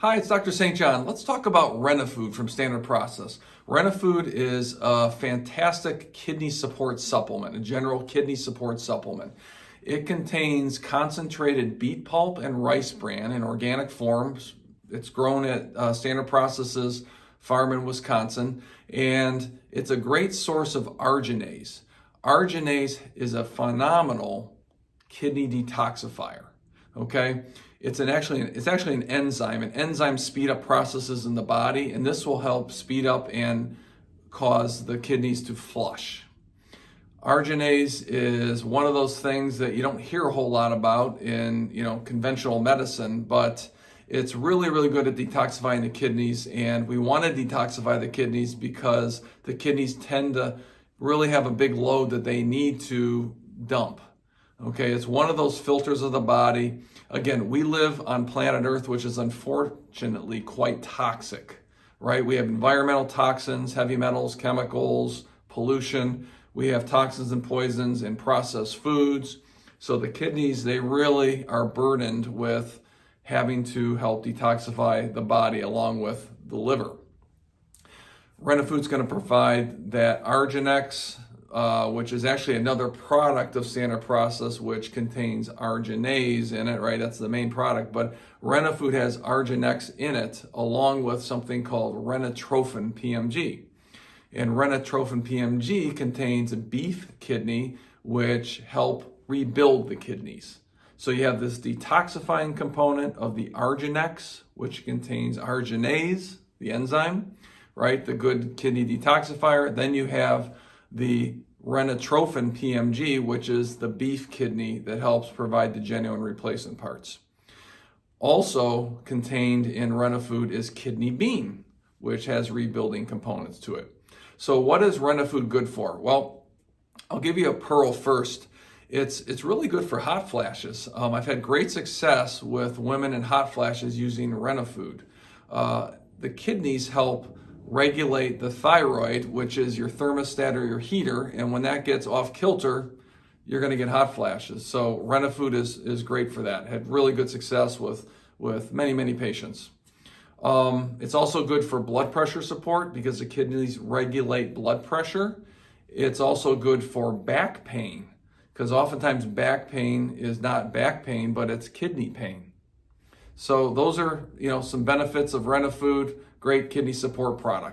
Hi, it's Dr. St. John. Let's talk about Renafood from Standard Process. Renafood is a fantastic kidney support supplement, a general kidney support supplement. It contains concentrated beet pulp and rice bran in organic forms. It's grown at Standard Process's farm in Wisconsin, and it's a great source of arginase. Arginase is a phenomenal kidney detoxifier. Okay, it's actually an enzyme. And enzymes speed up processes in the body, and this will help speed up and cause the kidneys to flush. Arginase is one of those things that you don't hear a whole lot about in conventional medicine, but it's really good at detoxifying the kidneys. And we want to detoxify the kidneys because the kidneys tend to really have a big load that they need to dump. Okay, it's one of those filters of the body. Again, we live on planet Earth, which is unfortunately quite toxic, right? We have environmental toxins, heavy metals, chemicals, pollution. We have toxins and poisons in processed foods. So the kidneys, they really are burdened with having to help detoxify the body along with the liver. Renafood's going to provide that Arginex, which is actually another product of Standard Process, which contains arginase in it, right? That's the main product. But Renafood has Arginex in it, along with something called Renatrophin PMG. And Renatrophin PMG contains a beef kidney, which help rebuild the kidneys. So you have this detoxifying component of the Arginex, which contains arginase, the enzyme, right? The good kidney detoxifier. Then you have the Renatrophin PMG, which is the beef kidney that helps provide the genuine replacement parts. Also contained in Renafood is kidney bean, which has rebuilding components to it. So what is Renafood good for? Well, I'll give you a pearl first. It's really good for hot flashes. I've had great success with women in hot flashes using Renafood. The kidneys help regulate the thyroid, which is your thermostat or your heater, and when that gets off kilter, you're going to get hot flashes. So Renafood is great for that. Had really good success with many patients. It's also good for blood pressure support because the kidneys regulate blood pressure. It's also good for back pain because oftentimes back pain is not back pain, but it's kidney pain. So those are some benefits of Renafood, great kidney support product.